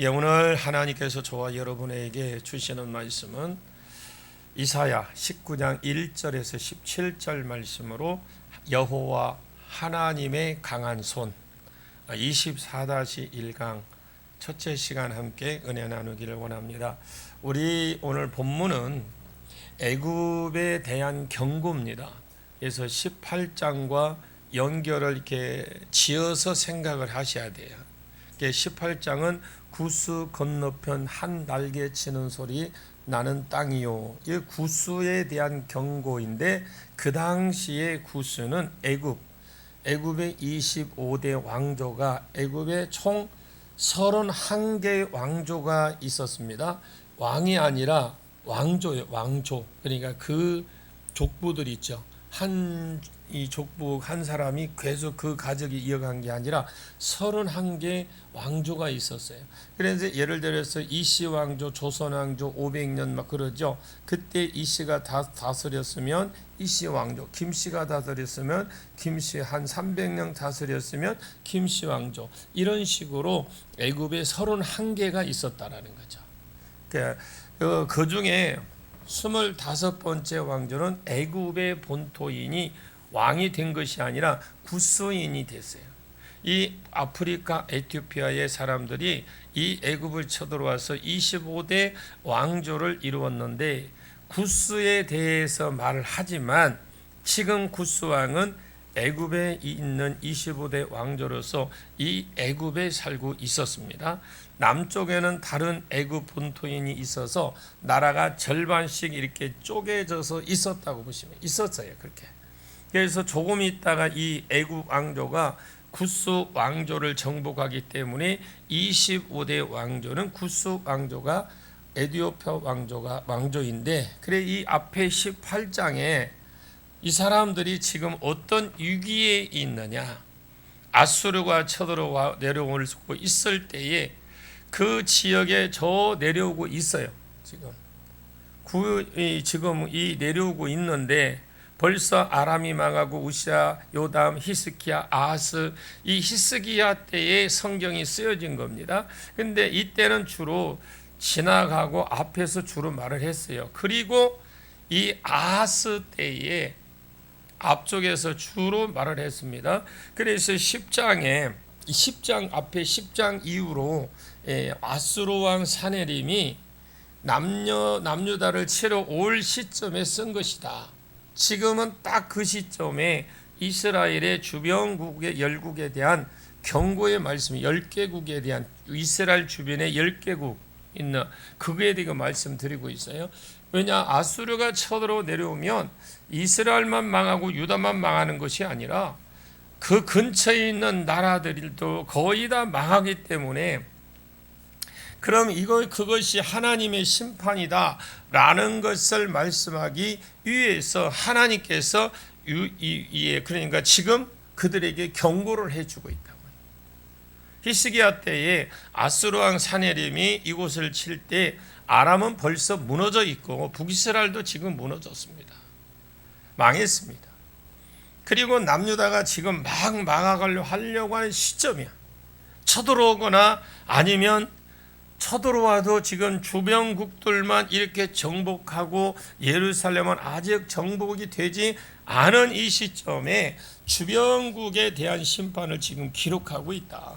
오늘 하나님께서 저와 여러분에게 주시는 말씀은 이사야 19장 1절에서 17절 말씀으로 여호와 하나님의 강한 손 24-1강 첫째 시간 함께 은혜 나누기를 원합니다. 우리 오늘 본문은 애굽에 대한 경고입니다. 그래서 18장과 연결을 이렇게 지어서 생각을 하셔야 돼요. 18장은 구스 건너편 한 날개 치는 소리 나는 땅이요. 이 구스에 대한 경고인데 그 당시에 구스는 애굽의 25대 왕조가 애굽에 총 31개의 왕조가 있었습니다. 왕이 아니라 왕조예요. 왕조. 그러니까 그 족부들이 있죠. 이 족부 한 사람이 계속 그 가족이 이어간 게 아니라 31개 왕조가 있었어요. 그래서 예를 들어서 이씨 왕조, 조선 왕조 500년 막 그러죠. 그때 이씨가 다스렸으면 이씨 왕조, 김씨가 다스렸으면 김씨 한 300년 다스렸으면 김씨 왕조. 이런 식으로 애굽에 31개가 있었다라는 거죠. 그 중에 25번째 왕조는 애굽의 본토인이 왕이 된 것이 아니라 구스인이 됐어요. 이 아프리카 에티오피아의 사람들이 이 애굽을 쳐들어와서 25대 왕조를 이루었는데 구스에 대해서 말을 하지만 지금 구스 왕은 애굽에 있는 25대 왕조로서 이 애굽에 살고 있었습니다. 남쪽에는 다른 애굽 본토인이 있어서 나라가 절반씩 이렇게 쪼개져서 있었다고 보시면 있었어요. 그렇게. 그래서 조금 있다가 이 애굽 왕조가 구스 왕조를 정복하기 때문에 25대 왕조는 구스 왕조가 에티오피아 왕조인데 그래 이 앞에 18장에 이 사람들이 지금 어떤 위기에 있느냐 아수르가 쳐들어와 내려오고 있을 때에 그 지역에 내려오고 있어요. 지금 이 내려오고 있는데 벌써 아람이 망하고 우시아, 요담, 히스기야, 아하스 이 히스기야 때에 성경이 쓰여진 겁니다. 근데 이때는 주로 지나가고 앞에서 주로 말을 했어요. 그리고 이 아하스 때에 앞쪽에서 주로 말을 했습니다. 그래서 10장 앞에 10장 이후로 아수르 왕 사네림이 남유다를 치러 올 시점에 쓴 것이다. 지금은 딱 그 시점에 이스라엘의 주변국의 열국에 대한 경고의 말씀이 10개국에 대한 이스라엘 주변에 10개국 있는 그거에 대해 말씀드리고 있어요. 왜냐 아수르가 쳐들어 내려오면 이스라엘만 망하고 유다만 망하는 것이 아니라 그 근처에 있는 나라들도 거의 다 망하기 때문에 그럼 그것이 하나님의 심판이다라는 것을 말씀하기 위해서 하나님께서 그러니까 지금 그들에게 경고를 해주고 있다고. 히스기야 때에 아수르 왕 사네림이 이곳을 칠 때 아람은 벌써 무너져 있고 북이스라엘도 지금 무너졌습니다. 망했습니다. 그리고 남유다가 지금 막 망하려고 하는 시점이야. 쳐들어오거나 아니면 쳐들어와도 지금 주변국들만 이렇게 정복하고 예루살렘은 아직 정복이 되지 않은 이 시점에 주변국에 대한 심판을 지금 기록하고 있다.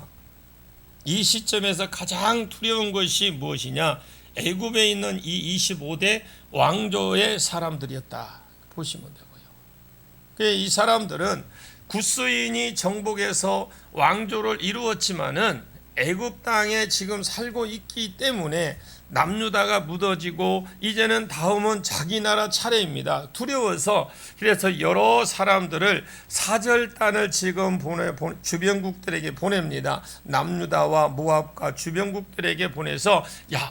이 시점에서 가장 두려운 것이 무엇이냐? 애굽에 있는 이 25대 왕조의 사람들이었다. 보시면 되고요. 이 사람들은 구스인이 정복해서 왕조를 이루었지만은 애굽 땅에 지금 살고 있기 때문에 남유다가 묻어지고 이제는 다음은 자기 나라 차례입니다. 두려워서 그래서 여러 사람들을 사절단을 지금 주변국들에게 보냅니다. 남유다와 모압과 주변국들에게 보내서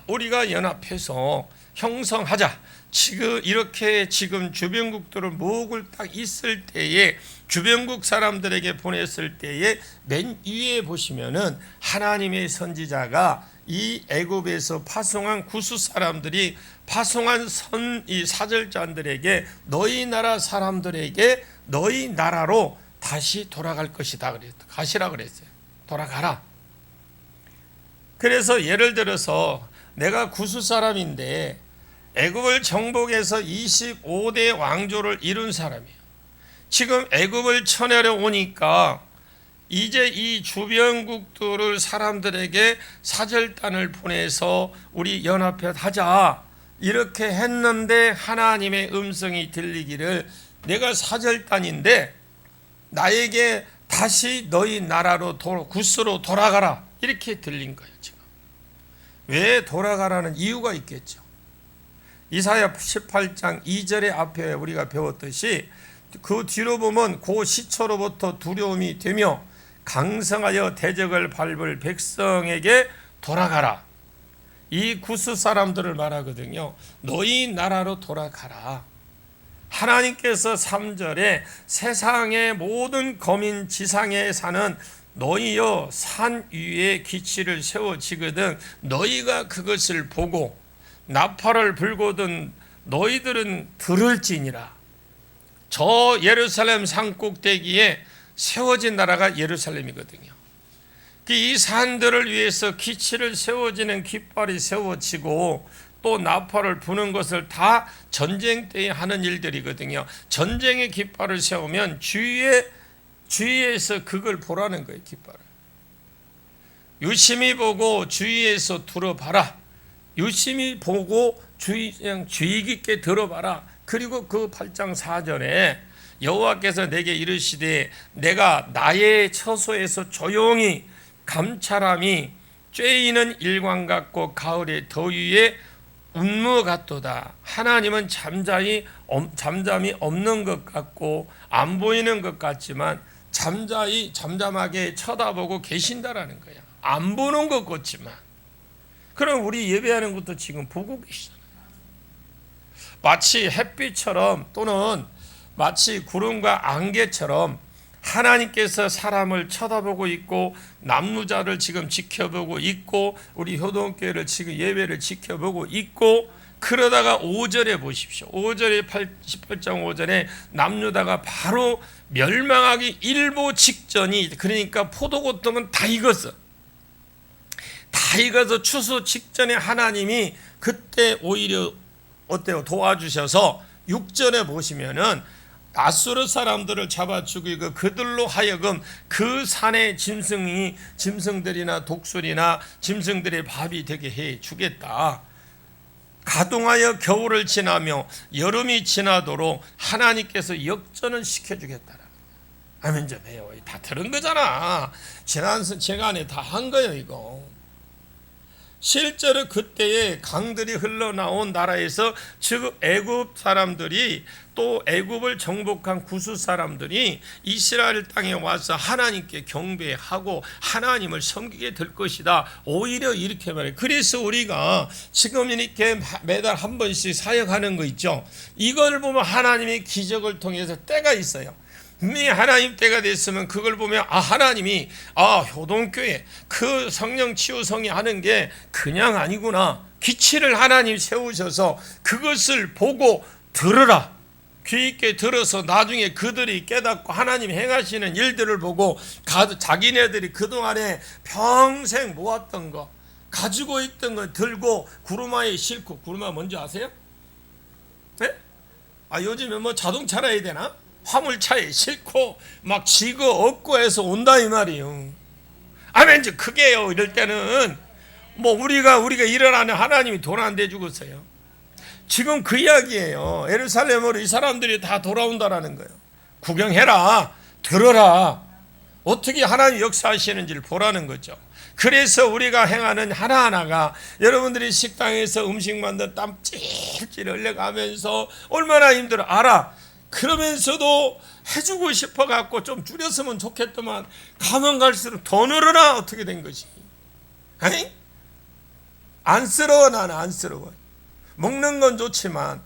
우리가 연합해서 형성하자. 지금 주변국들을 목을 딱 있을 때에 주변국 사람들에게 보냈을 때에 맨 위에 보시면은 하나님의 선지자가 이 애굽에서 파송한 구스 사람들이 파송한 이 사절자들에게 너희 나라 사람들에게 너희 나라로 다시 돌아갈 것이다 그랬다. 가시라 그랬어요. 돌아가라. 그래서 예를 들어서 내가 구스 사람인데 애굽을 정복해서 25대 왕조를 이룬 사람이에요. 지금 애굽을 쳐내려 오니까 이제 이 주변국들을 사람들에게 사절단을 보내서 우리 연합하자 이렇게 했는데 하나님의 음성이 들리기를 내가 사절단인데 나에게 다시 너희 나라로 구스로 돌아가라 이렇게 들린 거예요. 지금 왜 돌아가라는 이유가 있겠죠. 이사야 18장 2절의 앞에 우리가 배웠듯이 그 뒤로 보면 그 시초로부터 두려움이 되며 강성하여 대적을 밟을 백성에게 돌아가라. 이 구스 사람들을 말하거든요. 너희 나라로 돌아가라. 하나님께서 3절에 세상의 모든 거민 지상에 사는 너희여 산 위에 기치를 세워지거든 너희가 그것을 보고 나팔을 불거든 너희들은 들을지니라. 저 예루살렘 산꼭대기에 세워진 나라가 예루살렘이거든요. 이 산들을 위해서 기치를 세워지는 깃발이 세워지고 또 나팔을 부는 것을 다 전쟁 때에 하는 일들이거든요. 전쟁의 깃발을 세우면 주위에서 그걸 보라는 거예요. 깃발을 유심히 보고 주위에서 들어봐라. 유심히 보고 주의 깊게 들어봐라. 그리고 그 8장 4절에 여호와께서 내게 이르시되 내가 나의 처소에서 조용히 감찰함이 쬐이는 일광 같고 가을의 더위에 운무 같도다. 하나님은 잠잠이 없는 것 같고 안 보이는 것 같지만 잠잠하게 쳐다보고 계신다라는 거야. 안 보는 것 같지만. 그럼 우리 예배하는 것도 지금 보고 계시잖아요. 마치 햇빛처럼 또는 마치 구름과 안개처럼 하나님께서 사람을 쳐다보고 있고 남루자를 지금 지켜보고 있고 우리 효동교회를 지금 예배를 지켜보고 있고 그러다가 5절에 보십시오. 5절에 18장 5절에 남루다가 바로 멸망하기 일보 직전이 그러니까 포도꽃 뜨면 다 익었어. 다 익어서 추수 직전에 하나님이 그때 오히려 어때요? 도와주셔서 6절에 보시면은 아수르 사람들을 잡아 죽이고 그들로 하여금 그 산의 짐승들이나 독수리나 짐승들의 밥이 되게 해 주겠다. 가동하여 겨울을 지나며 여름이 지나도록 하나님께서 역전을 시켜주겠다. 아멘 좀 해요. 다 들은 거잖아. 지난 시간에 다 한 거예요 이거. 실제로 그때에 강들이 흘러나온 나라에서 즉 애굽 사람들이 또 애굽을 정복한 구스 사람들이 이스라엘 땅에 와서 하나님께 경배하고 하나님을 섬기게 될 것이다. 오히려 이렇게 말해요. 그래서 우리가 지금 이렇게 매달 한 번씩 사역하는 거 있죠. 이걸 보면 하나님의 기적을 통해서 때가 있어요. 분명히 하나님 때가 됐으면 그걸 보면 하나님이 효동교회 그 성령 치유성이 하는 게 그냥 아니구나. 기치를 하나님 세우셔서 그것을 보고 들으라. 귀 있게 들어서 나중에 그들이 깨닫고 하나님 행하시는 일들을 보고 자기네들이 그동안에 평생 모았던 거 가지고 있던 거 들고 구루마에 싣고 구루마 뭔지 아세요? 네? 요즘에 뭐 자동차라 해야 되나? 화물차에 싣고 막 지고 얻고 해서 온다 이 말이에요. 아멘. 이제 크게요. 이럴 때는 뭐 우리가 일어나는 하나님이 돈 안 대주겠어요. 지금 그 이야기예요. 예루살렘으로 이 사람들이 다 돌아온다라는 거예요. 구경해라, 들어라. 어떻게 하나님 역사하시는지를 보라는 거죠. 그래서 우리가 행하는 하나하나가 여러분들이 식당에서 음식 만든 땀 찔찔 흘려가면서 얼마나 힘들어 알아. 그러면서도 해주고 싶어 갖고 좀 줄였으면 좋겠더만 가면 갈수록 더 늘어나. 어떻게 된 것이? 아니? 안쓰러워. 나는 안쓰러워. 먹는 건 좋지만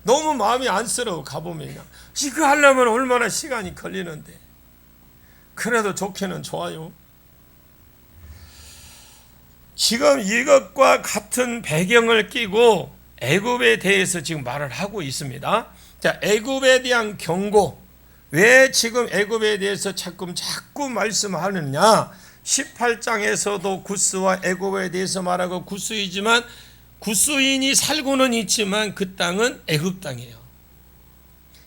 너무 마음이 안쓰러워. 가보면 이거 하려면 얼마나 시간이 걸리는데 그래도 좋기는 좋아요. 지금 이것과 같은 배경을 끼고 애굽에 대해서 지금 말을 하고 있습니다. 자, 애굽에 대한 경고. 왜 지금 애굽에 대해서 자꾸 말씀하느냐? 18장에서도 구스와 애굽에 대해서 말하고 구스이지만 구스인이 살고는 있지만 그 땅은 애굽 땅이에요.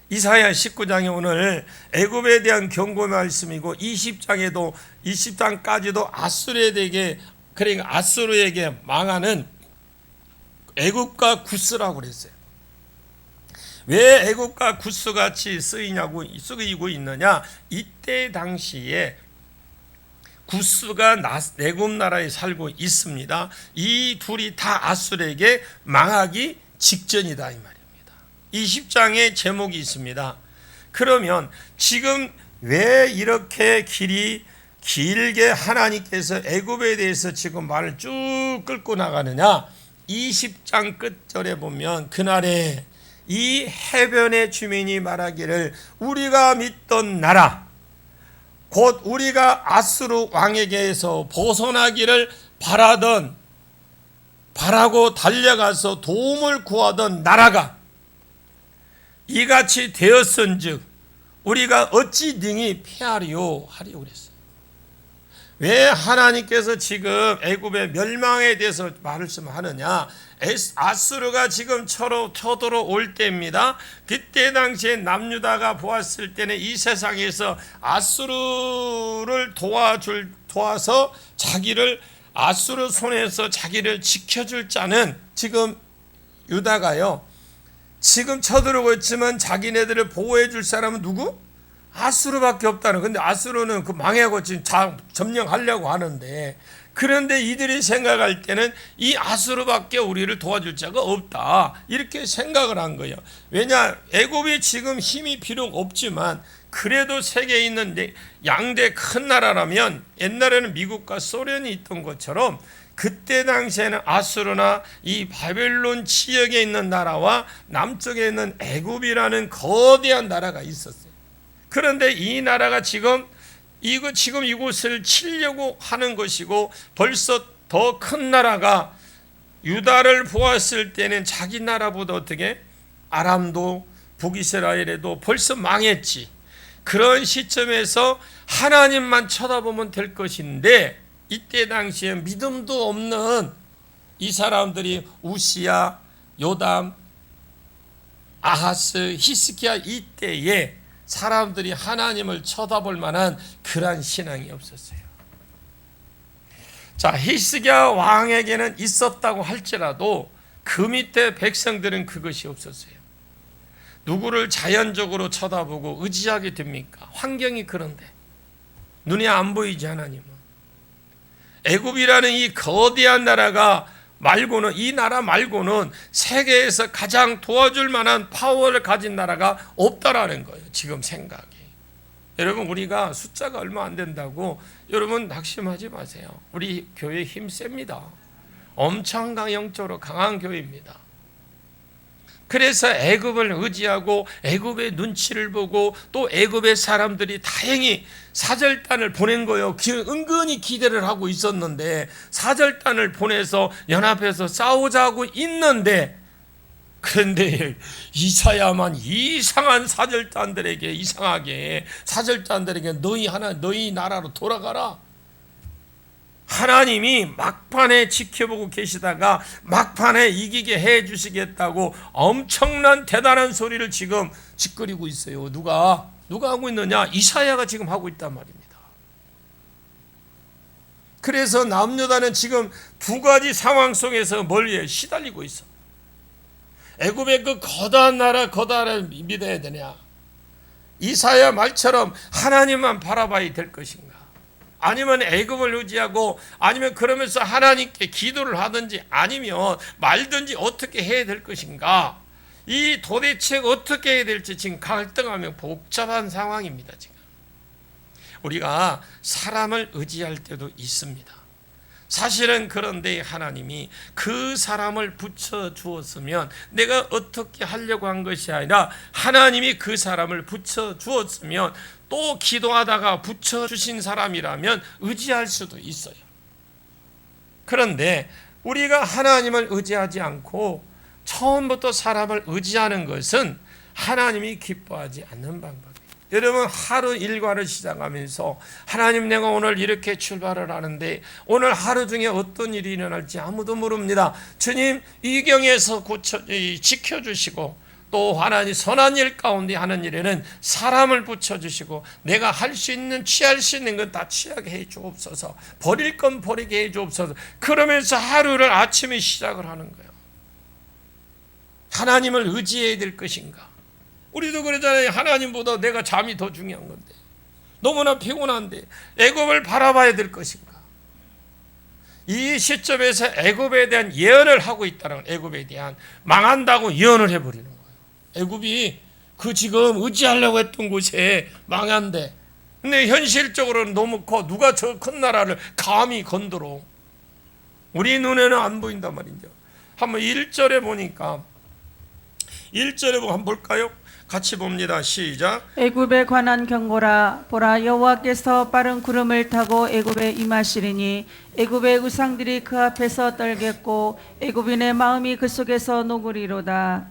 이사야 19장에 오늘 애굽에 대한 경고 말씀이고 20장까지도 아수르에게, 그러니까 아수르에게 망하는 애굽과 구스라고 그랬어요. 왜 애굽과 구스 같이 쓰이고 있느냐? 이때 당시에 구스가 애굽 나라에 살고 있습니다. 이 둘이 다 아수르에게 망하기 직전이다 이 말입니다. 20장에 제목이 있습니다. 그러면 지금 왜 이렇게 길게 하나님께서 애굽에 대해서 지금 말을 쭉 끌고 나가느냐? 20장 끝절에 보면 그날에 이 해변의 주민이 말하기를 우리가 믿던 나라 곧 우리가 아수르 왕에게서 벗어나기를 바라고 달려가서 도움을 구하던 나라가 이같이 되었은즉 우리가 어찌 능히 피하리요 하리요 그랬어요. 왜 하나님께서 지금 애굽의 멸망에 대해서 말씀하느냐? 아수르가 지금 쳐들어올 때입니다. 그때 당시에 남유다가 보았을 때는 이 세상에서 아수르를 도와서 아수르 손에서 자기를 지켜줄 자는 지금 유다가요. 지금 쳐들어오고 있지만 자기네들을 보호해 줄 사람은 누구? 아수르밖에 없다는. 근데 아수르는 그 망하고 지금 점령하려고 하는데, 그런데 이들이 생각할 때는 이 아수르밖에 우리를 도와줄 자가 없다 이렇게 생각을 한 거예요. 왜냐? 애굽이 지금 힘이 비록 없지만 그래도 세계에 있는 양대 큰 나라라면, 옛날에는 미국과 소련이 있던 것처럼 그때 당시에는 아수르나 이 바벨론 지역에 있는 나라와 남쪽에 있는 애굽이라는 거대한 나라가 있었어요. 그런데 이 나라가 지금 이곳을 치려고 하는 것이고, 벌써 더 큰 나라가 유다를 보았을 때는 자기 나라보다 어떻게 아람도 북이스라엘에도 벌써 망했지. 그런 시점에서 하나님만 쳐다보면 될 것인데, 이때 당시에 믿음도 없는 이 사람들이 우시야, 요담, 아하스, 히스기야 이때에 사람들이 하나님을 쳐다볼 만한 그러한 신앙이 없었어요. 자, 히스기야 왕에게는 있었다고 할지라도 그 밑에 백성들은 그것이 없었어요. 누구를 자연적으로 쳐다보고 의지하게 됩니까? 환경이 그런데 눈에 안 보이지 하나님은. 애굽이라는 이 거대한 나라가 말고는, 이 나라 말고는 세계에서 가장 도와줄 만한 파워를 가진 나라가 없다라는 거예요. 지금 생각이. 여러분, 우리가 숫자가 얼마 안 된다고 여러분 낙심하지 마세요. 우리 교회 힘 셉니다. 엄청 영적으로 강한 교회입니다. 그래서 애굽을 의지하고 애굽의 눈치를 보고 또 애굽의 사람들이 다행히 사절단을 보낸 거예요. 은근히 기대를 하고 있었는데 사절단을 보내서 연합해서 싸우자고 있는데, 그런데 이사야만 이상한 사절단들에게 너희 나라로 돌아가라. 하나님이 막판에 지켜보고 계시다가 막판에 이기게 해 주시겠다고 엄청난 대단한 소리를 지금 짓거리고 있어요. 누가 하고 있느냐? 이사야가 지금 하고 있단 말입니다. 그래서 남유다는 지금 두 가지 상황 속에서 멀리에 시달리고 있어. 애굽의 그 거대한 나라를 믿어야 되냐? 이사야 말처럼 하나님만 바라봐야 될 것인가? 아니면 애굽을 의지하고, 아니면 그러면서 하나님께 기도를 하든지, 아니면 말든지 어떻게 해야 될 것인가? 이 도대체 어떻게 해야 될지 지금 갈등하며 복잡한 상황입니다. 지금 우리가 사람을 의지할 때도 있습니다. 사실은 그런데 하나님이 그 사람을 붙여 주었으면, 내가 어떻게 하려고 한 것이 아니라 하나님이 그 사람을 붙여 주었으면, 또 기도하다가 붙여 주신 사람이라면 의지할 수도 있어요. 그런데 우리가 하나님을 의지하지 않고 처음부터 사람을 의지하는 것은 하나님이 기뻐하지 않는 방법이에요. 여러분 하루 일과를 시작하면서 하나님 내가 오늘 이렇게 출발을 하는데 오늘 하루 중에 어떤 일이 일어날지 아무도 모릅니다. 주님 이경에서 지켜주시고 또 하나님 선한 일 가운데 하는 일에는 사람을 붙여주시고 내가 할 수 있는 취할 수 있는 건 다 취하게 해 주옵소서. 버릴 건 버리게 해 주옵소서. 그러면서 하루를 아침에 시작을 하는 거예요. 하나님을 의지해야 될 것인가? 우리도 그러잖아요. 하나님보다 내가 잠이 더 중요한 건데 너무나 피곤한데 애굽을 바라봐야 될 것인가? 이 시점에서 애굽에 대한 예언을 하고 있다는 애굽에 대한 망한다고 예언을 해버리는 거예요. 애굽이 그 지금 의지하려고 했던 곳에 망한데 근데 현실적으로는 너무 커. 누가 저 큰 나라를 감히 건드려. 우리 눈에는 안 보인단 말이죠. 한번 1절에 보니까 1절에 한번 볼까요? 같이 봅니다. 시작. 애굽에 관한 경고라. 보라 여호와께서 빠른 구름을 타고 애굽에 임하시리니 애굽의 우상들이 그 앞에서 떨겠고 애굽인의 마음이 그 속에서 녹으리로다.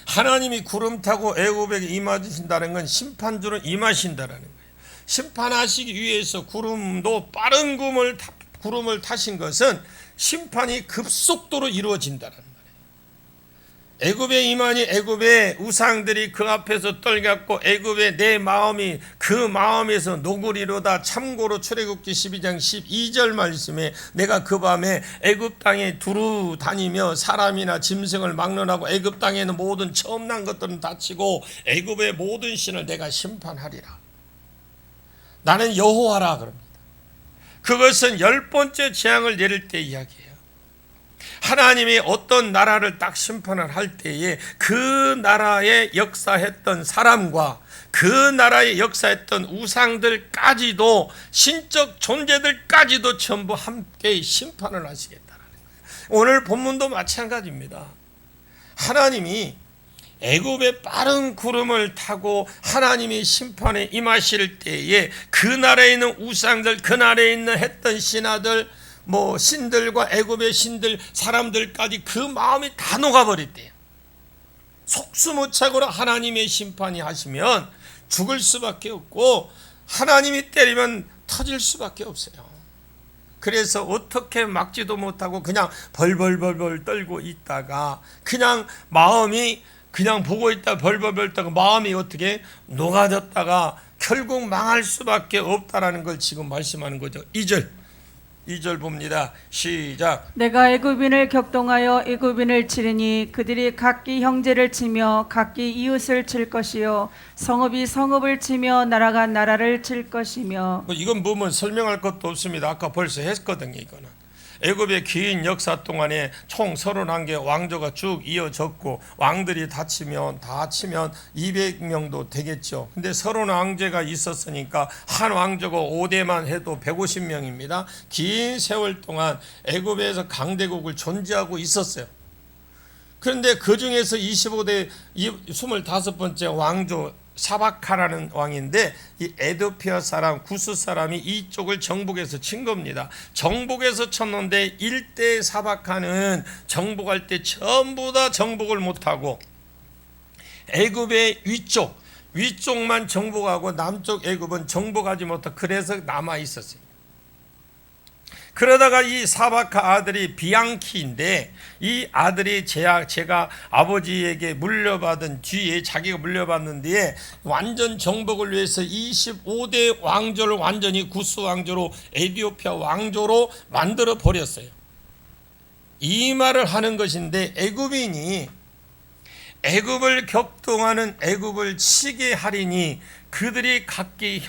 하나님이 구름 타고 애굽에 임하신다는 건 심판주로 임하신다라는 거예요. 심판하시기 위해서 구름도 빠른 구름을 타신 것은 심판이 급속도로 이루어진다는 거예요. 애굽에 임하니 애굽의 우상들이 그 앞에서 떨겠고 애굽의 내 마음이 그 마음에서 녹으리로다. 참고로 출애굽기 12장 12절 말씀에 내가 그 밤에 애굽 땅에 두루 다니며 사람이나 짐승을 막론하고 애굽 땅에는 모든 처음 난 것들은 다치고 애굽의 모든 신을 내가 심판하리라. 나는 여호와라 그럽니다. 그것은 10번째 재앙을 내릴 때 이야기예요. 하나님이 어떤 나라를 딱 심판을 할 때에 그 나라에 역사했던 사람과 그 나라에 역사했던 우상들까지도 신적 존재들까지도 전부 함께 심판을 하시겠다는 거예요. 오늘 본문도 마찬가지입니다. 하나님이 애굽의 빠른 구름을 타고 하나님이 심판에 임하실 때에 그 나라에 있는 우상들, 그 나라에 있는 했던 신하들, 신들과 애굽의 신들, 사람들까지 그 마음이 다 녹아버렸대요. 속수무책으로 하나님의 심판이 하시면 죽을 수밖에 없고 하나님이 때리면 터질 수밖에 없어요. 그래서 어떻게 막지도 못하고 그냥 벌벌벌벌 떨고 있다가 그냥 마음이 그냥 보고 있다 벌벌벌 떨고 마음이 어떻게 녹아졌다가 결국 망할 수밖에 없다라는 걸 지금 말씀하는 거죠. 2절 봅니다. 시작. 내가 애굽인을 격동하여 애굽인을 치리니 그들이 각기 형제를 치며 각기 이웃을 칠 것이요 성읍이 성읍을 치며 나라가 나라를 칠 것이며. 이건 보면 설명할 것도 없습니다. 아까 벌써 했거든요. 이거는 애굽의 긴 역사 동안에 총 31개 왕조가 쭉 이어졌고 왕들이 다 치면 200명도 되겠죠. 근데 30왕제가 있었으니까 한 왕조가 5대만 해도 150명입니다. 긴 세월 동안 애굽에서 강대국을 존재하고 있었어요. 그런데 그 중에서 25번째 왕조 사바카라는 왕인데 이 에도피아 사람 구스 사람이 이쪽을 정복해서 친 겁니다. 정복해서 쳤는데 일대 사바카는 정복할 때 전부 다 정복을 못하고 애굽의 위쪽만 정복하고 남쪽 애굽은 정복하지 못하고 그래서 남아 있었어요. 그러다가 이 사바카 아들이 비앙키인데 이 아들이 제가 아버지에게 물려받은 뒤에 자기가 물려받는 뒤에 완전 정복을 위해서 25대 왕조를 완전히 구스 왕조로 에티오피아 왕조로 만들어 버렸어요. 이 말을 하는 것인데 애굽인이 애굽을 격동하는 애굽을 치게 하리니 그들이 각기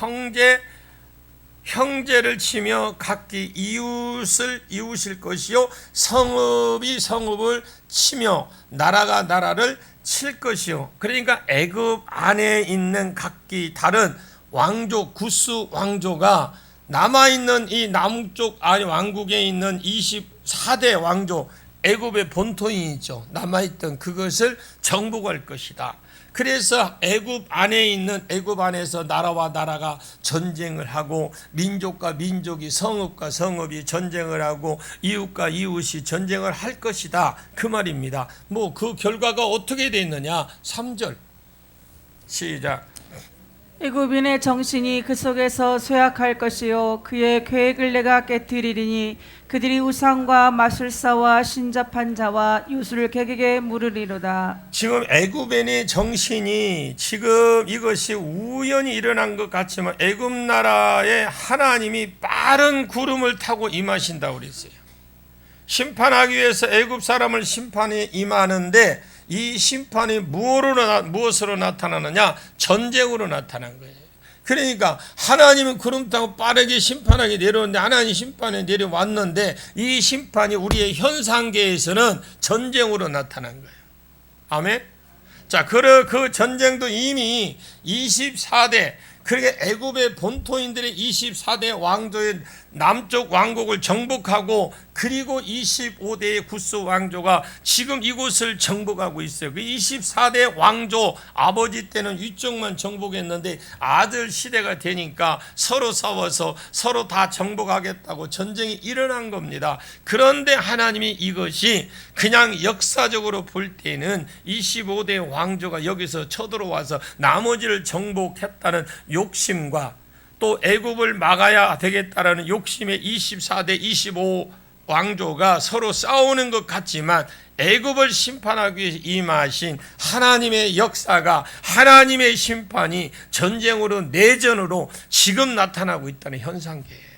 형제를 치며 각기 이웃일 것이요 성읍이 성읍을 치며 나라가 나라를 칠 것이요. 그러니까 애굽 안에 있는 각기 다른 왕조 구스 왕조가 남아있는 이 남쪽 왕국에 있는 24대 왕조 애굽의 본토인 있죠. 남아있던 그것을 정복할 것이다. 그래서 애굽 안에 있는 애굽 안에서 나라와 나라가 전쟁을 하고 민족과 민족이 성읍과 성읍이 전쟁을 하고 이웃과 이웃이 전쟁을 할 것이다. 그 말입니다. 그 결과가 어떻게 됐느냐? 3절 시작. 애굽인의 정신이 그 속에서 쇠약할 것이요 그의 계획을 내가 깨뜨리리니 그들이 우상과 마술사와 신접한 자와 요술객에게 물으리로다. 지금 애굽인의 정신이 지금 이것이 우연히 일어난 것 같지만 애굽 나라에 하나님이 빠른 구름을 타고 임하신다고 그랬어요. 심판하기 위해서 애굽 사람을 심판에 임하는데 이 심판이 무엇으로 나타나느냐? 전쟁으로 나타난 거예요. 그러니까 하나님은 구름 타고 빠르게 심판하게 내려오는데 하나님 심판에 내려왔는데 이 심판이 우리의 현상계에서는 전쟁으로 나타난 거예요. 아멘. 자, 그 전쟁도 이미 24대 그러니까 애굽의 본토인들의 24대 왕조의 남쪽 왕국을 정복하고 그리고 25대의 구스 왕조가 지금 이곳을 정복하고 있어요. 그 24대 왕조 아버지 때는 위쪽만 정복했는데 아들 시대가 되니까 서로 싸워서 서로 다 정복하겠다고 전쟁이 일어난 겁니다. 그런데 하나님이 이것이 그냥 역사적으로 볼 때는 25대 왕조가 여기서 쳐들어와서 나머지를 정복했다는 욕심과 또 애굽을 막아야 되겠다라는 욕심의 24대 25 왕조가 서로 싸우는 것 같지만 애굽을 심판하기 위해 임하신 하나님의 역사가 하나님의 심판이 전쟁으로 내전으로 지금 나타나고 있다는 현상계예요.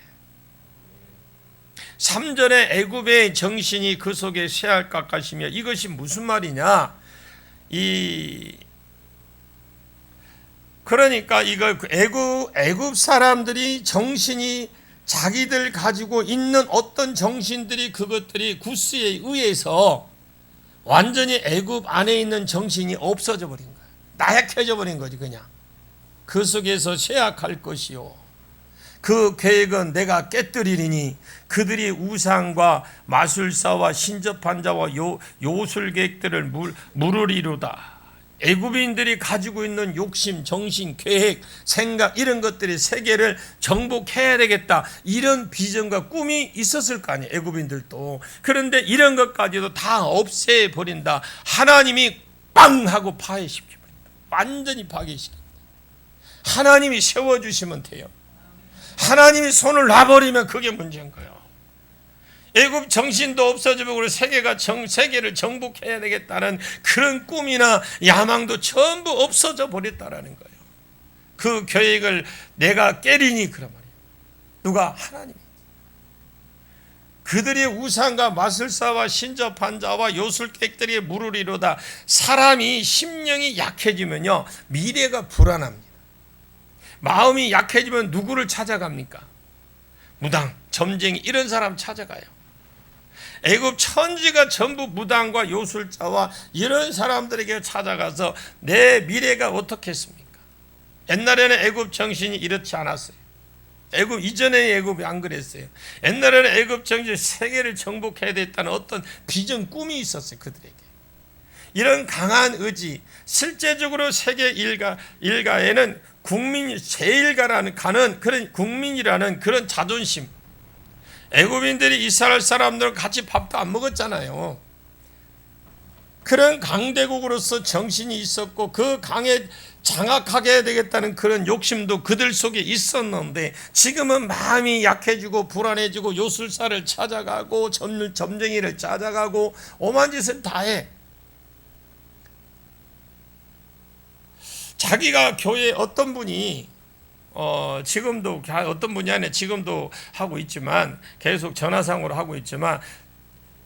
3절에 애굽의 정신이 그 속에 쇠할각하시며 이것이 무슨 말이냐? 그러니까 이거 애굽 사람들이 정신이 자기들 가지고 있는 어떤 정신들이 그것들이 구스에 의해서 완전히 애굽 안에 있는 정신이 없어져 버린 거야. 나약해져 버린 거지 그냥. 그 속에서 쇠약할 것이요. 그 계획은 내가 깨뜨리리니 그들이 우상과 마술사와 신접한 자와 요술객들을 물으리로다. 애굽인들이 가지고 있는 욕심, 정신, 계획, 생각 이런 것들이 세계를 정복해야 되겠다. 이런 비전과 꿈이 있었을 거 아니에요. 애굽인들도. 그런데 이런 것까지도 다 없애버린다. 하나님이 빵 하고 파괴시켜버린다. 완전히 파괴시킨다. 하나님이 세워주시면 돼요. 하나님이 손을 놔버리면 그게 문제인 거예요. 애굽 정신도 없어지고 세계를 정복해야 되겠다는 그런 꿈이나 야망도 전부 없어져 버렸다라는 거예요. 그 계획을 내가 깨리니 그런 말이에요. 누가? 하나님. 그들이 우상과 마술사와 신접한 자와 요술객들이 물으리로다. 사람이 심령이 약해지면요 미래가 불안합니다. 마음이 약해지면 누구를 찾아갑니까? 무당, 점쟁이 이런 사람 찾아가요. 애굽 천지가 전부 무당과 요술자와 이런 사람들에게 찾아가서 내 미래가 어떻겠습니까? 옛날에는 애굽 정신이 이렇지 않았어요. 애굽 이전에 애굽이 안 그랬어요. 옛날에는 애굽 정신 세계를 정복해야 됐다는 어떤 비전 꿈이 있었어요. 그들에게. 이런 강한 의지, 실제적으로 세계 일가에는 국민 제일가라는 그런 국민이라는 그런 자존심. 애굽인들이 이스라엘 사람들은 같이 밥도 안 먹었잖아요. 그런 강대국으로서 정신이 있었고 그 강에 장악하게 해야 되겠다는 그런 욕심도 그들 속에 있었는데 지금은 마음이 약해지고 불안해지고 요술사를 찾아가고 점쟁이를 찾아가고 오만 짓을 다 해. 자기가 교회 어떤 분이 지금도 어떤 분이 아니라 지금도 하고 있지만 계속 전화상으로 하고 있지만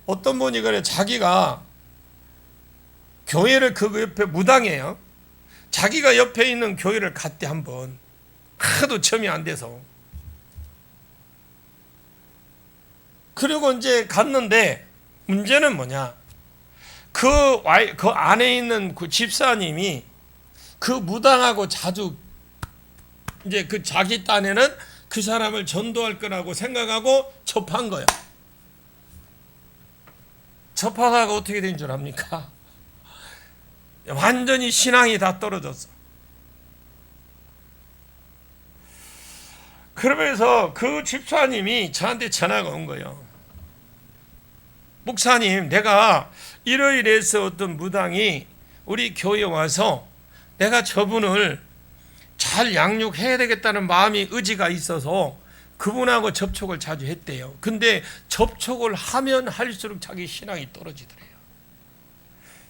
어떤 분이 그래 자기가 교회를 그 옆에 무당이에요. 자기가 옆에 있는 교회를 갔대 한번. 하도 점이 안 돼서. 그리고 이제 갔는데 문제는 뭐냐? 그 안에 있는 그 집사님이 그 무당하고 자주 이제 그 자기 딴에는 그 사람을 전도할 거라고 생각하고 접한 거예요. 접하다가 어떻게 된 줄 압니까? 완전히 신앙이 다 떨어졌어. 그러면서 그 집사님이 저한테 전화가 온 거예요. 목사님, 내가 이러이러해서 어떤 무당이 우리 교회에 와서 내가 저분을 잘 양육해야 되겠다는 마음이 의지가 있어서 그분하고 접촉을 자주 했대요. 근데 접촉을 하면 할수록 자기 신앙이 떨어지더래요.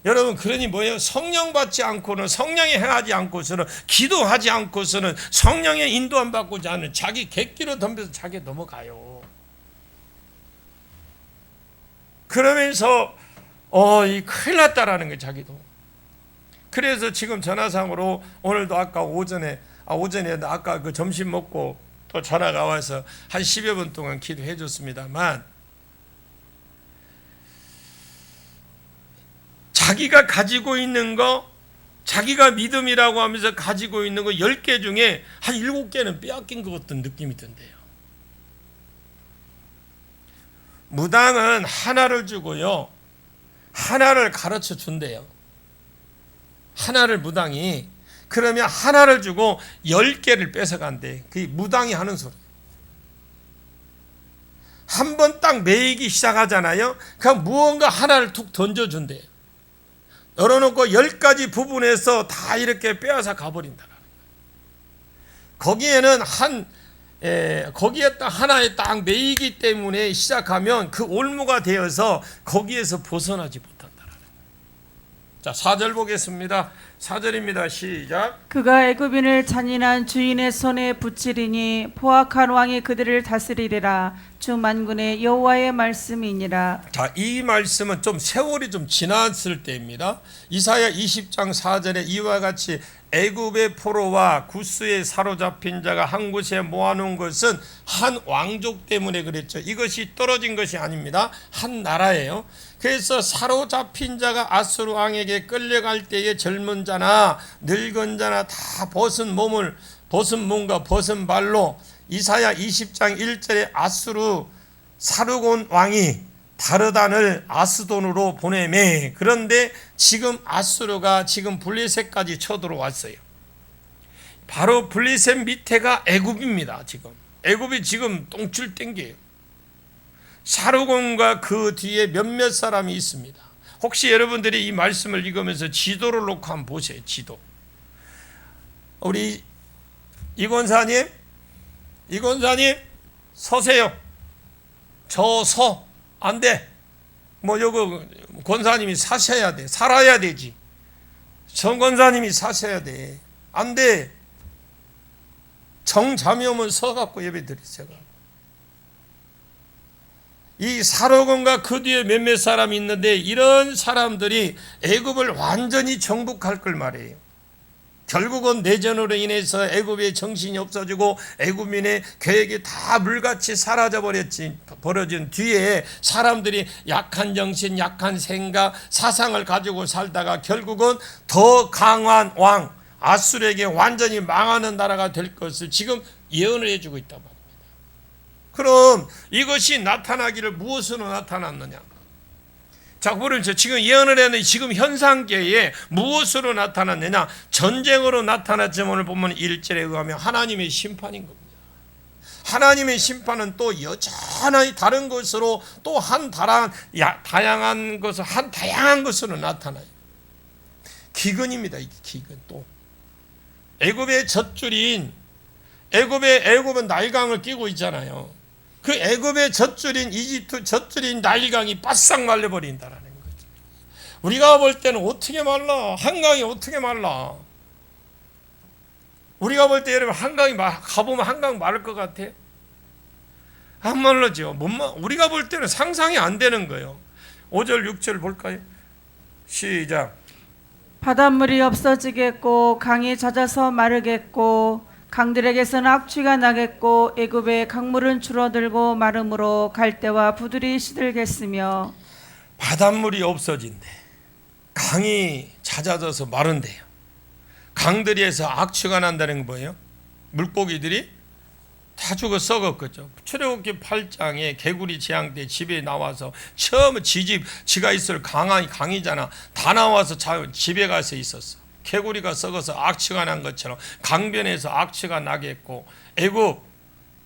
여러분, 그러니 뭐예요? 성령 받지 않고는, 성령이 행하지 않고서는, 기도하지 않고서는, 성령의 인도 안 받고자 하는 자기 객기로 덤벼서 자기 넘어가요. 그러면서 이 큰일 났다라는 거예요, 자기도. 그래서 지금 전화상으로 오늘도 아까 오전에 아까 그 점심 먹고 또 전화가 와서 한 10여 분 동안 기도해 줬습니다만, 자기가 가지고 있는 거, 자기가 믿음이라고 하면서 가지고 있는 거 10개 중에 한 7개는 빼앗긴 것 같은 느낌이 든대요. 무당은 하나를 주고요, 하나를 가르쳐 준대요. 하나를 무당이, 그러면 하나를 주고 10개를 뺏어간대. 그게 무당이 하는 소리. 한 번 딱 매이기 시작하잖아요. 그냥 무언가 하나를 툭 던져준대요. 열어놓고 10가지 부분에서 다 이렇게 빼앗아 가버린다. 거기에는 거기에 딱 하나에 딱 매이기 때문에 시작하면 그 올무가 되어서 거기에서 벗어나지 못한다. 자, 4절 보겠습니다. 4절입니다. 시작. 그가 애굽인을 잔인한 주인의 손에 붙이리니 포악한 왕이 그들을 다스리리라. 주 만군의 여호와의 말씀이니라. 자, 이 말씀은 좀 세월이 좀 지났을 때입니다. 이사야 20장 4절에 이와 같이 애굽의 포로와 구스에 사로잡힌 자가 한 곳에 모아놓은 것은 한 왕족 때문에 그랬죠. 이것이 떨어진 것이 아닙니다. 한 나라예요. 그래서 사로잡힌 자가 아수르 왕에게 끌려갈 때에 젊은 자나 늙은 자나 다 벗은 몸과 벗은 발로 이사야 20장 1절에 아수르 사르곤 왕이 다르단을 아스돈으로 보내매, 그런데 지금 아수르가 지금 블레셋까지 쳐들어왔어요. 바로 블레셋 밑에가 애굽입니다. 지금 애굽이 지금 똥줄 땡겨요. 사르곤과 그 뒤에 몇몇 사람이 있습니다. 혹시 여러분들이 이 말씀을 읽으면서 지도를 놓고 한번 보세요. 지도. 우리 이권사님 서세요. 저 서. 안 돼. 요거 권사님이 사셔야 돼. 살아야 되지. 정 권사님이 사셔야 돼. 안 돼. 정잠이 오면 서갖고 예배 드리세요. 이 사로곤과 그 뒤에 몇몇 사람이 있는데, 이런 사람들이 애굽을 완전히 정복할 걸 말해요. 결국은 내전으로 인해서 애굽의 정신이 없어지고 애굽민의 계획이 다 물같이 사라져 버려진 뒤에 사람들이 약한 정신, 약한 생각, 사상을 가지고 살다가 결국은 더 강한 왕 아수르에게 완전히 망하는 나라가 될 것을 지금 예언을 해주고 있단 말입니다. 그럼 이것이 나타나기를 무엇으로 나타났느냐? 자, 그러면서 지금 예언을 했는데 지금 현상계에 무엇으로 나타났느냐? 전쟁으로 나타났지만 오늘 보면 1절에 의하면 하나님의 심판인 겁니다. 하나님의 심판은 또 여전히 다른 것으로 또 다양한 것으로 나타나요. 기근입니다. 이게 기근. 또 애굽의 젖줄인 애굽은 나일강을 끼고 있잖아요. 그 애굽의 젖줄인 이집트 젖줄인 나일강이 바싹 말려버린다라는 거죠. 우리가 볼 때는 어떻게 말라? 한강이 어떻게 말라? 우리가 볼 때 여러분 가보면 한강 마를 것 같아? 안 말라죠. 우리가 볼 때는 상상이 안 되는 거예요. 5절 6절 볼까요? 시작. 바닷물이 없어지겠고 강이 잦아서 마르겠고 강들에게서는 악취가 나겠고 애굽의 강물은 줄어들고 마름으로 갈대와 부들이 시들겠으며. 바닷물이 없어진대. 강이 잦아져서 마른대요. 강들에서 악취가 난다는 건 뭐예요? 물고기들이 다 죽어 썩었겠죠. 출애굽기 8장에 개구리 재앙 때 집에 나와서 처음 지가 있을 강이잖아. 다 나와서 집에 가서 있었어. 개구리가 썩어서 악취가 난 것처럼 강변에서 악취가 나겠고, 애굽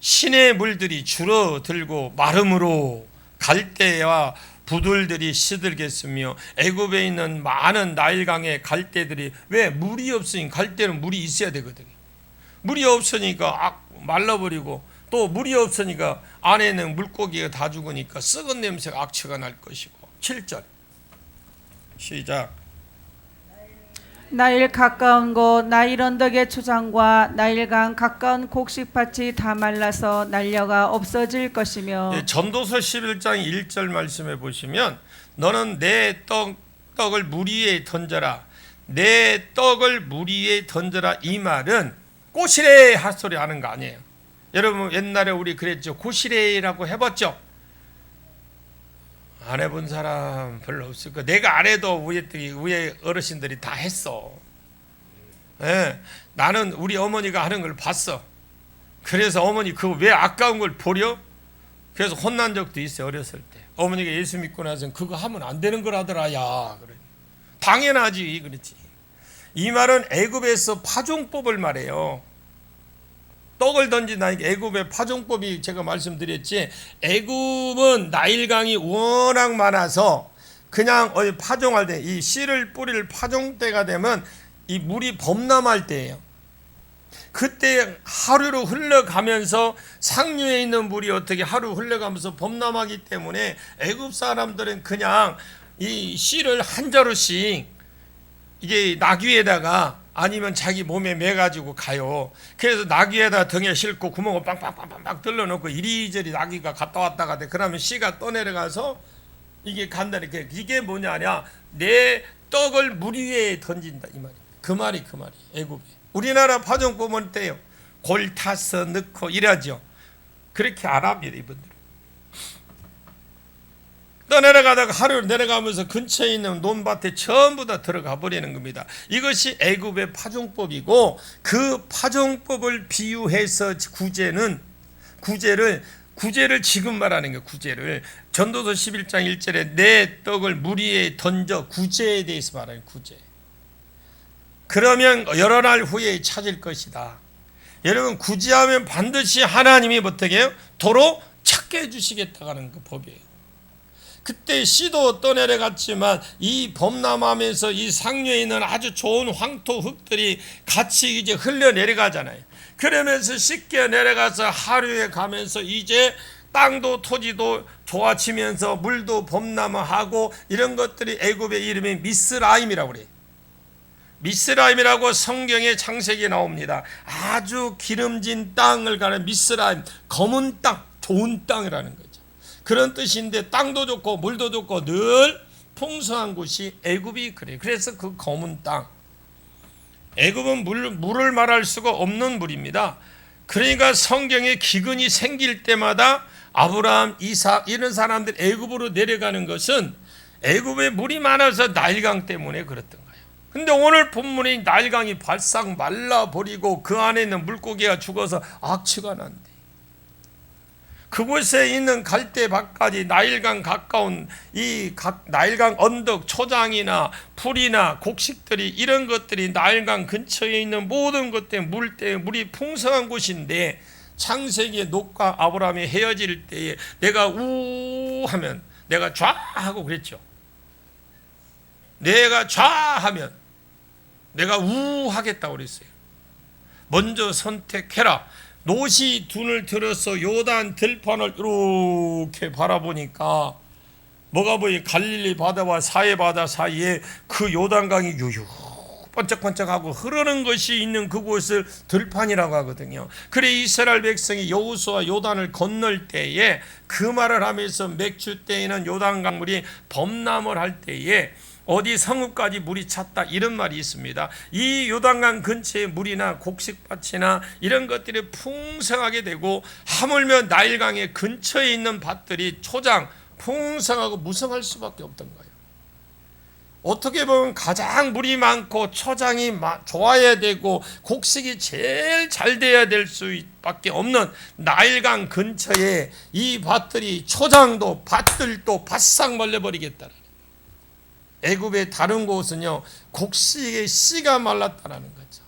시내 물들이 줄어들고 마름으로 갈대와 부들들이 시들겠으며, 애굽에 있는 많은 나일강의 갈대들이, 왜? 물이 없으니 갈대는 물이 있어야 되거든요. 물이 없으니까 말라버리고, 또 물이 없으니까 안에는 물고기가 다 죽으니까 썩은 냄새가 악취가 날 것이고. 7절 시작. 나일 가까운 곳 나일 언덕의 초장과 나일강 가까운 곡식밭이 다 말라서 날려가 없어질 것이며. 전도서 11장 1절 말씀해 보시면 너는 내 떡을 물 위에 던져라, 내 떡을 물 위에 던져라. 이 말은 꼬시래 핫소리 하는 거 아니에요. 여러분 옛날에 우리 그랬죠. 고시래라고 해봤죠? 안 해본 사람 별로 없을 거예요. 내가 안 해도 위에 어르신들이 다 했어. 예, 나는 우리 어머니가 하는 걸 봤어. 그래서 어머니 그거 왜 아까운 걸 버려? 그래서 혼난 적도 있어요. 어렸을 때 어머니가 예수 믿고 나서는 그거 하면 안 되는 거라더라. 야, 그래. 당연하지. 그렇지. 이 말은 애굽에서 파종법을 말해요. 떡을 던진다니까 애굽의 파종법이 제가 말씀드렸지. 애굽은 나일강이 워낙 많아서 그냥 파종할 때 이 씨를 뿌릴 파종 때가 되면 이 물이 범람할 때예요. 그때 하루로 흘러가면서 상류에 있는 물이 어떻게 하루 흘러가면서 범람하기 때문에 애굽 사람들은 그냥 이 씨를 한 자루씩 이게 나귀에다가 아니면 자기 몸에 매가지고 가요. 그래서 나귀에다 등에 싣고 구멍을 빵빵빵빵 뚫어놓고 이리저리 나귀가 갔다 왔다가 돼. 그러면 씨가 떠내려가서 이게 간다니까. 이게 뭐냐냐, 내 떡을 물 위에 던진다 이 말이에요. 그 말이 애굽에. 우리나라 파종법은 어때요? 골 타서 넣고 이러죠. 그렇게 안 합니다. 이분들은 떠내려가다가 하루 내려가면서 근처에 있는 논밭에 전부 다 들어가 버리는 겁니다. 이것이 애굽의 파종법이고, 그 파종법을 비유해서 구제를 지금 말하는 거예요. 구제를 전도서 11장 1절에 내 떡을 물 위에 던져, 구제에 대해서 말하는 구제. 그러면 여러 날 후에 찾을 것이다. 여러분 구제하면 반드시 하나님이 어떻게 해요? 도로 찾게 해주시겠다고 하는 그 법이에요. 그때 씨도 떠내려갔지만 이 범람하면서 이 상류에 있는 아주 좋은 황토 흙들이 같이 이제 흘러 내려가잖아요. 그러면서 씻겨 내려가서 하류에 가면서 이제 땅도 토지도 좋아지면서 물도 범람하고 이런 것들이 애굽의 이름이 미스라임이라고 그래요. 미스라임이라고 성경의 창세기에 나옵니다. 아주 기름진 땅을 가는 미스라임, 검은 땅, 좋은 땅이라는 거죠. 그런 뜻인데 땅도 좋고 물도 좋고 늘 풍성한 곳이 애굽이 그래요. 그래서 그 검은 땅, 애굽은 물을 말할 수가 없는 물입니다. 그러니까 성경에 기근이 생길 때마다 아브라함, 이삭 이런 사람들 애굽으로 내려가는 것은 애굽에 물이 많아서 나일강 때문에 그랬던 거예요. 근데 오늘 본문에 나일강이 발싹 말라버리고 그 안에 있는 물고기가 죽어서 악취가 난대. 그곳에 있는 갈대밭까지 나일강 가까운 이 나일강 언덕 초장이나 풀이나 곡식들이 이런 것들이 나일강 근처에 있는 모든 것 때문에 물이 풍성한 곳인데, 창세기에 놋과 아브라함이 헤어질 때에 내가 우 하면 내가 좌 하고 그랬죠. 내가 좌 하면 내가 우 하겠다고 그랬어요. 먼저 선택해라. 놋이 눈을 들어서 요단 들판을 이렇게 바라보니까 뭐가 보이? 갈릴리 바다와 사해 바다 사이에 그 요단강이 유유 번쩍번쩍하고 흐르는 것이 있는 그곳을 들판이라고 하거든요. 그래 이스라엘 백성이 여호수아 요단을 건널 때에 그 말을 하면서 맥주 때에는 요단강물이 범람을 할 때에 어디 성읍까지 물이 찼다 이런 말이 있습니다. 이 요단강 근처에 물이나 곡식밭이나 이런 것들이 풍성하게 되고, 하물며 나일강의 근처에 있는 밭들이 초장 풍성하고 무성할 수밖에 없던 거예요. 어떻게 보면 가장 물이 많고 초장이 좋아야 되고 곡식이 제일 잘 돼야 될 수밖에 없는 나일강 근처에 이 밭들이 초장도 밭들도 바싹 말려버리겠다. 애굽의 다른 곳은요 곡식의 씨가 말랐다라는 거죠.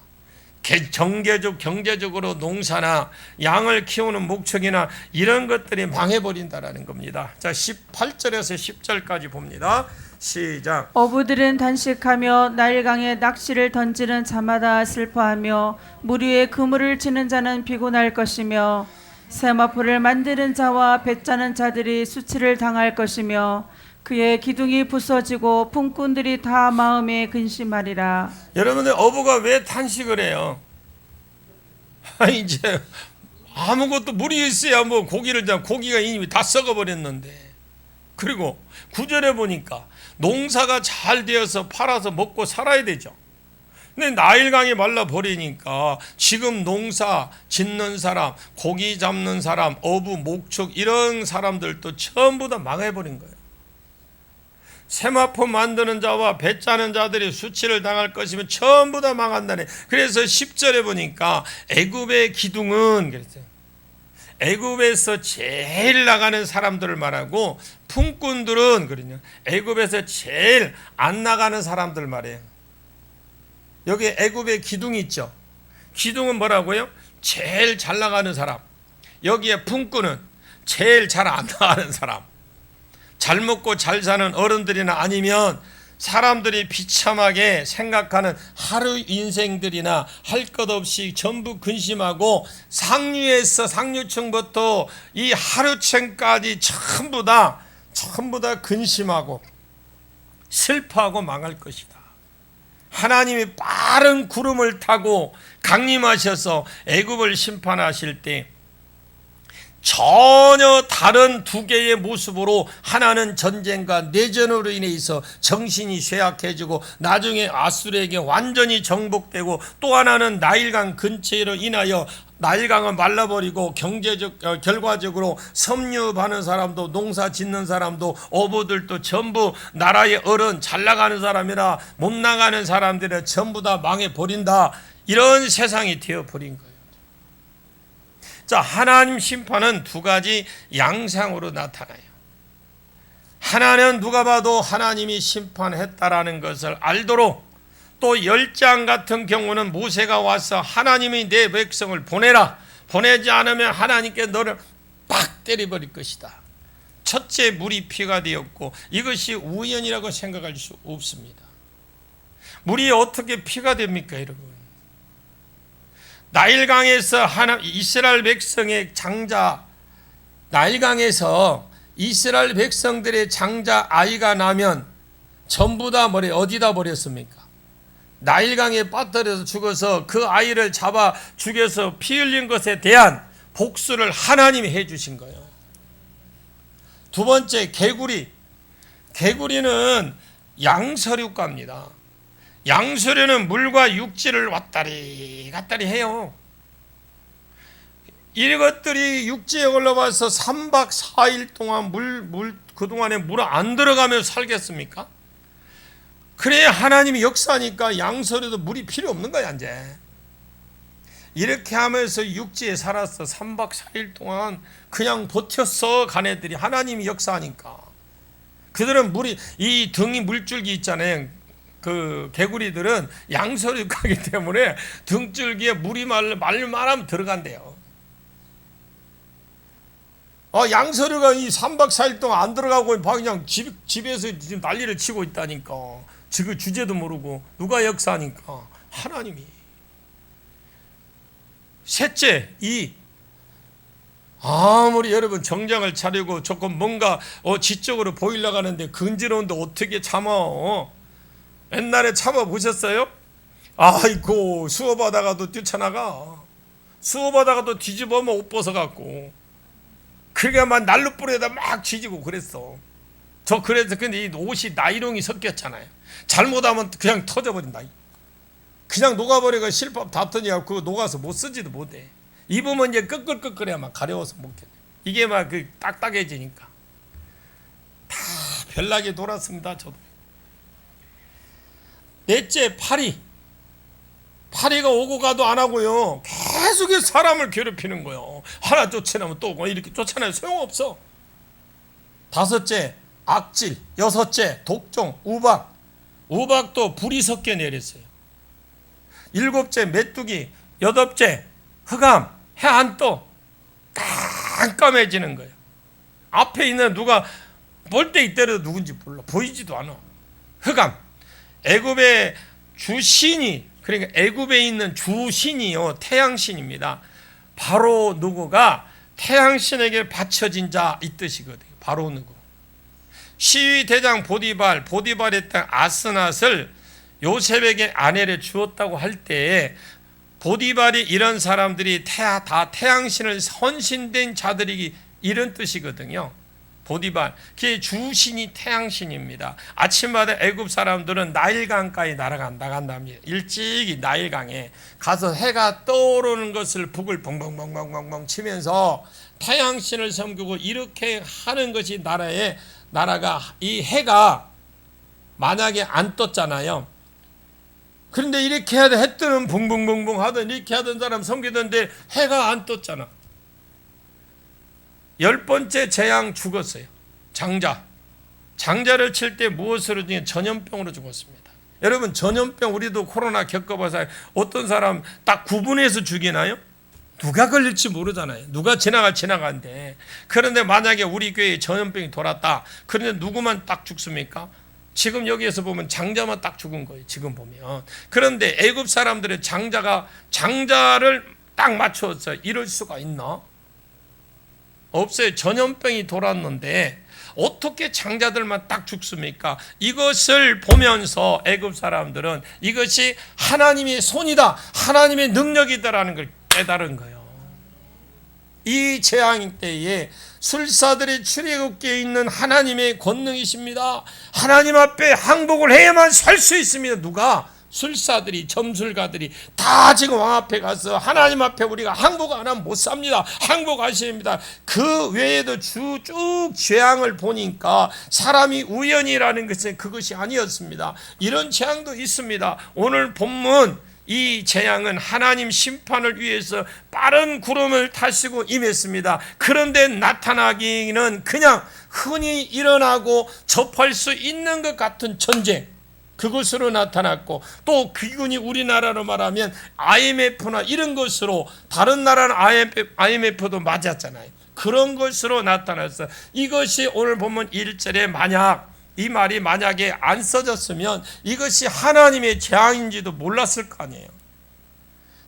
경제적으로 농사나 양을 키우는 목축이나 이런 것들이 망해버린다라는 겁니다. 자 18절에서 10절까지 봅니다. 시작. 어부들은 단식하며 나일강에 낚시를 던지는 자마다 슬퍼하며 물 위에 그물을 치는 자는 피곤할 것이며 세마포를 만드는 자와 배 짜는 자들이 수치를 당할 것이며 그의 기둥이 부서지고 품꾼들이 다 마음에 근심하리라. 여러분들 어부가 왜 탄식을 해요? 이제 아무것도 물이 있어야 뭐 고기를 잡 고기가 이미 다 썩어버렸는데. 그리고 9절에 보니까 농사가 잘 되어서 팔아서 먹고 살아야 되죠. 근데 나일강이 말라버리니까 지금 농사 짓는 사람, 고기 잡는 사람, 어부, 목축 이런 사람들도 전부 다 망해버린 거예요. 세마포 만드는 자와 배 짜는 자들이 수치를 당할 것이면 전부 다 망한다네. 그래서 10절에 보니까 애굽의 기둥은 그랬어요. 애굽에서 제일 나가는 사람들을 말하고 품꾼들은 그러냐. 애굽에서 제일 안 나가는 사람들 말이에요. 여기 애굽의 기둥이 있죠. 기둥은 뭐라고요? 제일 잘 나가는 사람. 여기에 품꾼은 제일 잘 안 나가는 사람. 잘 먹고 잘 사는 어른들이나 아니면 사람들이 비참하게 생각하는 하루 인생들이나 할 것 없이 전부 근심하고 상류에서 상류층부터 이 하류층까지 전부 다 근심하고 슬퍼하고 망할 것이다. 하나님이 빠른 구름을 타고 강림하셔서 애굽을 심판하실 때 전혀 다른 두 개의 모습으로 하나는 전쟁과 내전으로 인해서 정신이 쇠약해지고 나중에 아수르에게 완전히 정복되고 또 하나는 나일강 근처로 인하여 나일강을 말라버리고 경제적 결과적으로 섬유하는 사람도 농사 짓는 사람도 어부들도 전부 나라의 어른 잘 나가는 사람이나 못 나가는 사람들은 전부 다 망해버린다. 이런 세상이 되어버린 거예요. 자, 하나님 심판은 두 가지 양상으로 나타나요. 하나는 누가 봐도 하나님이 심판했다라는 것을 알도록, 또 10장 같은 경우는 모세가 와서 하나님이 내 백성을 보내라, 보내지 않으면 하나님께 너를 빡 때려버릴 것이다. 첫째 물이 피가 되었고 이것이 우연이라고 생각할 수 없습니다. 물이 어떻게 피가 됩니까, 여러분? 나일강에서 이스라엘 백성의 장자, 나일강에서 이스라엘 백성들의 장자 아이가 나면 전부 다 어디다 버렸습니까? 나일강에 빠뜨려서 죽어서 그 아이를 잡아 죽여서 피 흘린 것에 대한 복수를 하나님이 해주신 거예요. 두 번째, 개구리는 양서류과입니다. 양서류는 물과 육지를 왔다리 갔다리 해요. 이것들이 육지에 올라와서 3박 4일 동안 그동안에 물 안 들어가며 살겠습니까? 그래야 하나님이 역사하니까 양서류도 물이 필요 없는 거야, 이제. 이렇게 하면서 육지에 살았어. 3박 4일 동안 그냥 버텼어, 가네들이. 하나님이 역사하니까. 그들은 이 등이 물줄기 있잖아요. 그 개구리들은 양서류가기 때문에 등줄기에 물이 말만하면 들어간대요. 양서류가 이 3박 4일 동안 안 들어가고 그냥 집에서 지금 난리를 치고 있다니까. 그 주제도 모르고 누가 역사하니까 하나님이. 셋째, 아무리 여러분 정장을 차리고 조금 뭔가 지적으로 보이려고 하는데 근지러운데 어떻게 참아? 옛날에 참아 보셨어요? 아이고, 수업하다가도 뛰쳐나가. 수업하다가도 뒤집어면 옷 벗어갖고. 그러니까 막 난로불에다 막 지지고 그랬어. 그래서 근데 이 옷이 나이롱이 섞였잖아요. 잘못하면 그냥 터져버린다. 그냥 녹아버리고 실밥 다 터지고 그거 녹아서 못 쓰지도 못해. 입으면 이제 끄끌끄끌해야 막 가려워서 못 겠네. 이게 막 딱딱해지니까. 다 별나게 돌았습니다, 저도. 넷째, 파리가 오고 가도 안 하고요. 계속해서 사람을 괴롭히는 거예요. 하나 쫓아내면 또 이렇게 쫓아내면 소용없어. 다섯째, 악질. 여섯째, 독종, 우박도 불이 섞여 내렸어요. 일곱째, 메뚜기. 여덟째, 흑암. 해 안 떠. 깜깜해지는 거예요. 앞에 있는 누가 볼 때 이때도 누군지 몰라. 보이지도 않아. 흑암. 애굽의 주신이, 그러니까 애굽에 있는 주신이요, 태양신입니다. 바로 누구가 태양신에게 바쳐진 자 이 뜻이거든요. 바로 누구. 시위 대장 보디발의 땅 아스낫을 요셉에게 아내를 주었다고 할 때에 보디발이 이런 사람들이 다 태양신을 헌신된 자들이 이런 뜻이거든요. 보디발, 그게 주신이 태양신입니다. 아침마다 애굽 사람들은 나일강가에 나간답니다. 일찍이 나일강에 가서 해가 떠오르는 것을 북을 벙벙벙벙벙벙 치면서 태양신을 섬기고 이렇게 하는 것이 나라가 이 해가 만약에 안 떴잖아요. 그런데 이렇게 해야 돼. 해 뜨는 붕붕붕붕 하던 이렇게 하던 사람 섬기던데 해가 안 떴잖아. 10번째 재앙 죽었어요. 장자를 칠 때 무엇으로 죽냐? 전염병으로 죽었습니다. 여러분, 전염병 우리도 코로나 겪어봐서 어떤 사람 딱 구분해서 죽이나요? 누가 걸릴지 모르잖아요. 누가 지나간데. 그런데 만약에 우리 교회에 전염병이 돌았다. 그런데 누구만 딱 죽습니까? 지금 여기에서 보면 장자만 딱 죽은 거예요. 지금 보면. 그런데 애굽 사람들은 장자를 딱 맞춰서 이럴 수가 있나? 없어요. 전염병이 돌았는데 어떻게 장자들만 딱 죽습니까? 이것을 보면서 애굽 사람들은 이것이 하나님의 손이다, 하나님의 능력이다라는 걸 깨달은 거예요. 이 재앙 때에 술사들이 출애굽기에 있는 하나님의 권능이십니다. 하나님 앞에 항복을 해야만 살 수 있습니다. 누가? 술사들이, 점술가들이 다 지금 왕 앞에 가서 하나님 앞에 우리가 항복 안 하면 못 삽니다. 항복하셔야 합니다. 그 외에도 쭉 재앙을 보니까 사람이 우연이라는 것은 그것이 아니었습니다. 이런 재앙도 있습니다. 오늘 본문 이 재앙은 하나님 심판을 위해서 빠른 구름을 타시고 임했습니다. 그런데 나타나기는 그냥 흔히 일어나고 접할 수 있는 것 같은 전쟁, 그것으로 나타났고, 또 기근이 우리나라로 말하면 IMF나 이런 것으로, 다른 나라는 IMF도 맞았잖아요. 그런 것으로 나타났어. 이것이 오늘 보면 1절에 이 말이 만약에 안 써졌으면 이것이 하나님의 재앙인지도 몰랐을 거 아니에요.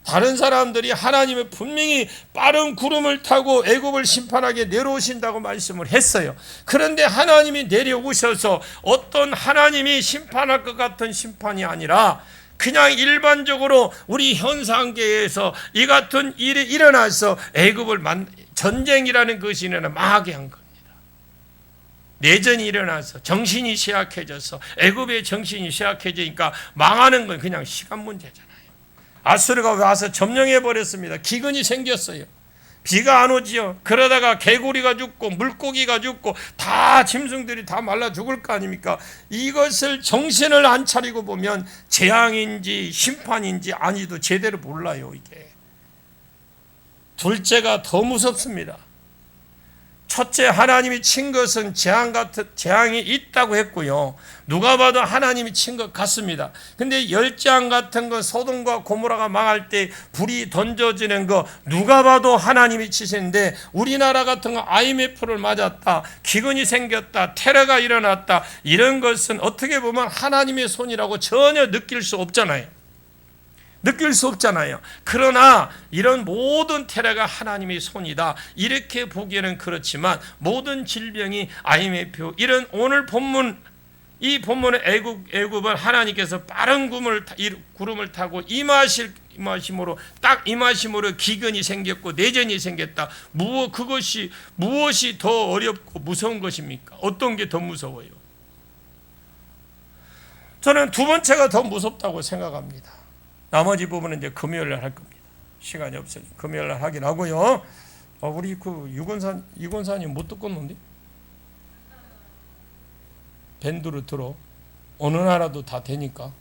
다른 사람들이 하나님을 분명히 빠른 구름을 타고 애굽을 심판하게 내려오신다고 말씀을 했어요. 그런데 하나님이 내려오셔서 어떤 하나님이 심판할 것 같은 심판이 아니라 그냥 일반적으로 우리 현상계에서 이 같은 일이 일어나서 애굽을 전쟁이라는 것이 망하게 한 겁니다. 내전이 일어나서 정신이 쇠약해져서 애굽의 정신이 쇠약해지니까 망하는 건 그냥 시간 문제잖아요. 아수르가 와서 점령해 버렸습니다. 기근이 생겼어요. 비가 안 오지요. 그러다가 개구리가 죽고 물고기가 죽고 다 짐승들이 다 말라 죽을 거 아닙니까? 이것을 정신을 안 차리고 보면 재앙인지 심판인지 아니도 제대로 몰라요. 이게 둘째가 더 무섭습니다. 첫째, 하나님이 친 것은 재앙이 있다고 했고요. 누가 봐도 하나님이 친 것 같습니다. 근데 열재앙 같은 거, 소돔과 고모라가 망할 때 불이 던져지는 거 누가 봐도 하나님이 치신데, 우리나라 같은 거 IMF를 맞았다, 기근이 생겼다, 테러가 일어났다, 이런 것은 어떻게 보면 하나님의 손이라고 전혀 느낄 수 없잖아요. 그러나 이런 모든 테러가 하나님의 손이다, 이렇게 보기에는 그렇지만 모든 질병이 IMF, 이런 오늘 본문, 이 본문의 애굽은 하나님께서 빠른 구름을 타고 임하심으로 기근이 생겼고 내전이 생겼다. 그것이 무엇이 더 어렵고 무서운 것입니까? 어떤 게 더 무서워요? 저는 두 번째가 더 무섭다고 생각합니다. 나머지 부분은 이제 금요일 날 할 겁니다. 시간이 없으니 금요일 날 하긴 하고요. 우리 그 이권사님 못 듣고 있는데? 밴드로 들어. 어느 나라도 다 되니까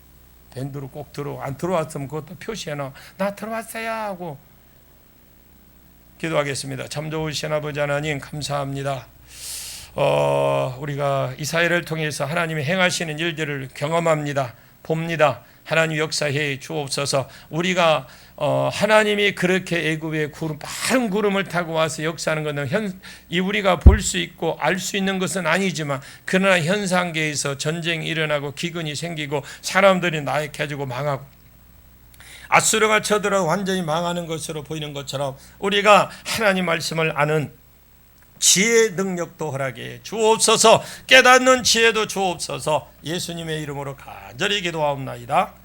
밴드로 꼭 들어. 안 들어왔으면 그것도 표시해놔. 나 들어왔어요 하고. 기도하겠습니다. 참 좋으신 아버지 하나님, 감사합니다. 우리가 이사야를 통해서 하나님이 행하시는 일들을 경험합니다. 봅니다. 하나님 역사해 주옵소서. 우리가 하나님이 그렇게 애굽의 구름, 빠른 구름을 타고 와서 역사하는 것은 우리가 볼 수 있고 알 수 있는 것은 아니지만, 그러나 현상계에서 전쟁이 일어나고 기근이 생기고 사람들이 나약해지고 망하고 아수르가 쳐들어 완전히 망하는 것으로 보이는 것처럼, 우리가 하나님 말씀을 아는 지혜의 능력도 허락해 주옵소서. 깨닫는 지혜도 주옵소서. 예수님의 이름으로 간절히 기도하옵나이다.